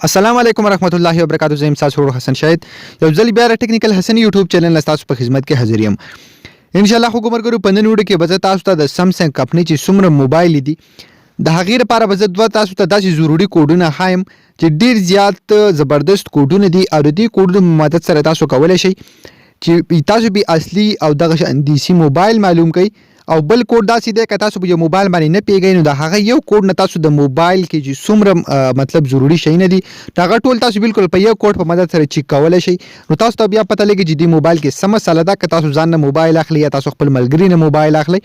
السلام علیکم ورحمت الله وبرکاتہ. زه تاسو ورو حسن شاهد یو ځل بیا ټیکنیکل حسن یوټیوب چینل تاسو په خدمت کې حاضر یم. ان شاء الله خو ګمر ګرو پندن وړو کې به تاسو ته د سامسنګ کمپنی چې څومره موبایل دي د هغې لپاره به زه تاسو ته داسې ضروري کوډونه ښایم چې ډېر زیات زبردست کوډونه دي او د دې کوډونو مدد سره تاسو کولی شئ چې تاسو به اصلي او دغه دیسي موبایل معلوم کړئ. او بل کوډ داسې دی که تاسو په یو موبایل باندې نه پیږئ نو د هغه یو کوډ نه تاسو د موبایل کې چې څومره مطلب ضروري شیونه دي د هغه ټول تاسو بالکل په یو کوډ په مدد سره چیک کولی شئ. نو تاسو ته بیا پته لګي چې دې موبایل کې څه مسله ده که تاسو ځان نه موبایل اخلئ یا تاسو خپل ملګري نه موبایل اخلئ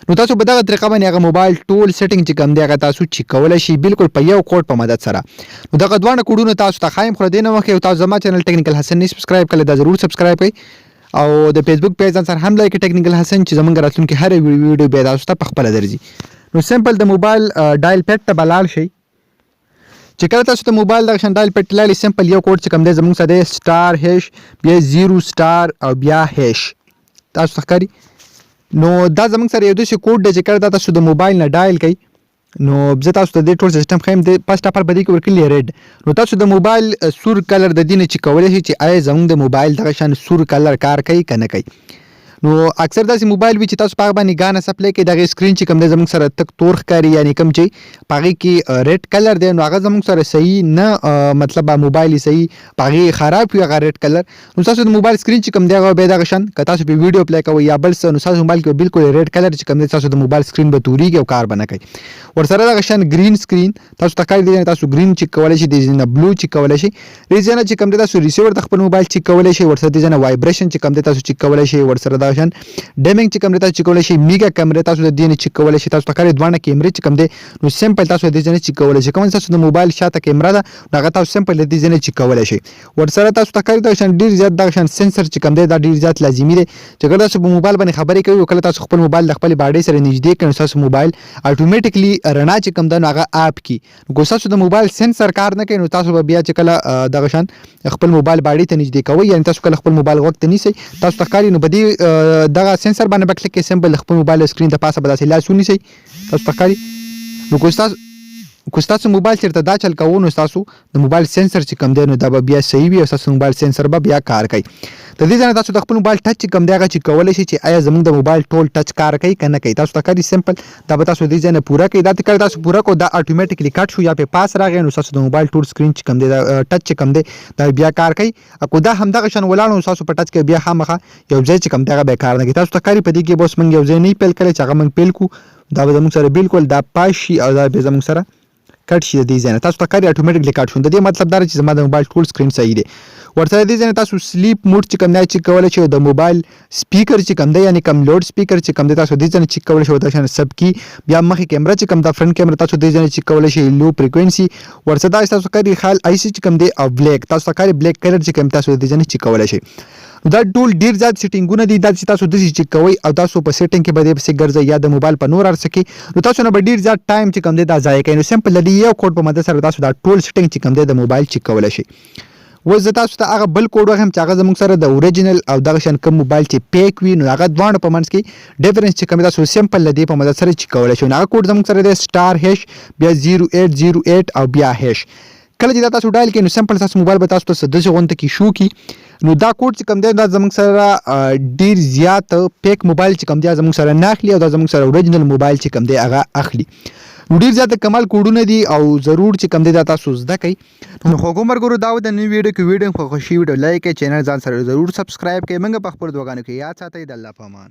نو تاسو په دغه طریقه باندې هغه موبایل ټول سیټینګ چې کوم دی هغه تاسو چیک کولی شئ بالکل په یو کوډ په مدد سره. نو دغه دواړه کوډونه تاسو ته ښایم خو له دې نه مخکې تاسو زما چینل ټیکنیکل حسن نه سبسکرایب کړئ دا ضرور سبسکرایب کړئ او د فیسبوک پیج سره هم لایک ټیکنیکل حسن چې زمونږ راتلونکي هر ویډیو به تاسو ته په خپله درځي. نو سمپل د موبایل ډایل پیډ ته به لاړ شئ. چې کله تاسو د موبایل دغه شان ډایل پیډ ته لاړئ سمپل یو کوډ چې کوم دی زمونږ سره دی سټار هیش بیا 0 سټار او بیا هیش تاسو ته ښکاري. نو دا زمونږ سره یو داسې کوډ دی چې کله تاسو د موبایل نه ډایل کوئ نو زه تاسو ته دې ټول سیسټم ښیم د فرسټ اف ال په دې کې ورکړي ریډ. نو تاسو د موبایل سور کلر د دې نه چې کولی شئ چې آیا زموږ د موبایل دغه شان سور کلر کار کوي که نه کوي. نو اکثر داسې موبایل وي چې تاسو په هغه باندې ګانه سپلی کوئ دغې سکرین چې کوم دی زموږ سره تک تور ښکاري یعنې کوم چې په هغې کې ریډ کلر دی نو هغه زموږ سره صحیح نه مطلب موبایل یې صحیح په هغې خراب وي هغه ریډ کلر. نو تاسو د موبایل سکرین چې کوم دی هغه بیا دغه شان که تاسو په ویډیو پلی کوئ یا بل څه نو تاسو موبایل کې بالکل ریډ کلر چې کوم دی تاسو د موبایل سکرین به تورېږي او کار به نه کوي. ورسره دغه شان ګرین سکرین تاسو ته ښکاري دی تاسو ګرین چیک کولی شئ د دې نه بلو چیک کولی شئ د دې نه چې کوم دی تاسو ریسیور د خپل موبایل چیک کولی شئ ورسره د دې نه وایبریشن چې کوم دی تاسو چیک کولی شئ ورسره دغه شان ډیمینګ چې کوم دی تاسو چیک کولی شئ میګا کیمرې تاسو د دې نه چیک کولی شئ تاسو ته ښکاري دواړه کیمرې چې کوم دی نو سمپل تاسو د دې نه چیک کولی شئ کوم تاسو د موبایل شاته کیمره ده نو هغه تاسو سمپل د دې نه چیک کولی شئ. ورسره تاسو ته ښکاري دغه شان ډېر زیات دغه شان سنسر چې کوم دی دا ډېر زیات لازمي دی چې کله تاسو په موبایل باندې خبرې کوئ او کله تاسو خپل موبایل د خپلې باډۍ سره نږدې کړئ نو ستاسو موبایل اټومیټیکلي رڼا چې کوم ده نو هغه آف کړي. نو که ستاسو د موبایل سنسر کار نه کوي نو تاسو به بیا چې کله دغه شان خپل موبایل باډۍ ته نږدې کوئ یعنې تاسو کله خپل موبایل غوږ ته نیسئ تاسو ته ښکاري نو په دې دغه سنسر باندې به کلیک کړئ سمپل د خپل موبایل سکرین ته پاسه به داسې لاس ونیسئ تاسو ته ښکاري. نو که ستاسو موبایل چېرته دا چل کوو نو ستاسو د موبایل سنسر چې کوم دی نو دا به بیا صحیح وي او ستاسو موبایل سنسر به بیا کار کوي. د دې ځای نه تاسو د خپل موبایل ټچ چې کوم دی هغه چیک کولی شئ چې آیا زموږ د موبایل ټول ټچ کار کوي که نه کوي. تاسو ته ښکاري سمپل دا به تاسو د دې ځای نه پوره کوئ دا کله تاسو پوره کړو دا اټومیټیکلي کټ شو یا پې پاس راغی نو ستاسو د موبایل ټول سکرین چې کوم دی ټچ چې کوم دی دا بیا کار کوي. او دا همدغه شان ولاړ نو ستاسو په ټچ کې بیا خامخا یو ځای چې کوم دی هغه بیا کار نه کوي. تاسو ته ښکاري په دې کې به اوس موږ یو ځای نه پیل کړی چې هغه موږ پیل کړو دا به زموږ سره بالکل دا پاس شي او دا به زموږ سره کټ شي د دې ځای نه تاسو ته ښکاري اټومیټیکلي کټ شو. د دې مطلب دا چې زما د موبایل ټول سکرین صحیح دی. ورسره د دې ځای نه تاسو سلیپ موډ چې کوم دی چیک کولی شئ د موبایل سپیکر چې کوم دی یعنې کوم لوډ سپیکر چې کوم دی تاسو دې ځای نه چیک کولی شئ ورته شان سب کی بیا مخکې کیمره چې کوم دا فرنټ کیمره تاسو دې ځای نه چیک کولی شئ لو فریکوینسي ورسره دا تاسو ښکاري خال آی سی چې کوم دی او بلیک تاسو ته ښکاري بلیک کلر چې کوم تاسو دې ځای نه چیک کولی شئ. نو دا ټول ډېر زیات سیټینګونه دي دا چې تاسو داسې چیک کوئ او تاسو په سیټینګ کې به دې پسې ګرځئ یا د موبایل په نور هر څه کې نو تاسو نه به ډېر زیات ټایم چې کوم دی دا ضایع کوئ. نو سمپل د دې یو کوډ په مدد سره تاسو دا ټول سیټینګ چې کوم دی د موبایل چیک کولی شئ. اوس زه تاسو ته هغه بل کوډ وښیم چې هغه زموږ سره د اوریجنل او دغه شان کوم موبایل چې پیک وي نو هغه دواړو په منځ کې ډیفرنس چې کوم دی تاسو سمپل د دې په مدد سره چیک کولی شئ. نو هغه کوډ زموږ سره دی سټار هیش بیا 0808 او بیا هیش. کله چې دا تاسو ډایل کړئ نو سمپل تاسو موبایل به تاسو ته څه داسې غونته کې شو کړي نو دا کوډ چې کوم دی دا زموږ سره ډېر زیات پیک موبایل چې کوم دی زموږ سره نه اخلي او دا زموږ سره اوریجنل موبایل چې کوم دی هغه اخلي. نو ډېر زیات کمال کوډونه دي او ضرور چې کوم دی دا تاسو زده کړئ. نو خو ګمرګرو دا د نوي ویډیو کې ویډیو خو خوښي ویډیو لایک کړئ چینل ځان سره ضرور سبسکرایب کړئ موږ په خپلو دعاګانو کې یاد ساتئ د الله په امان.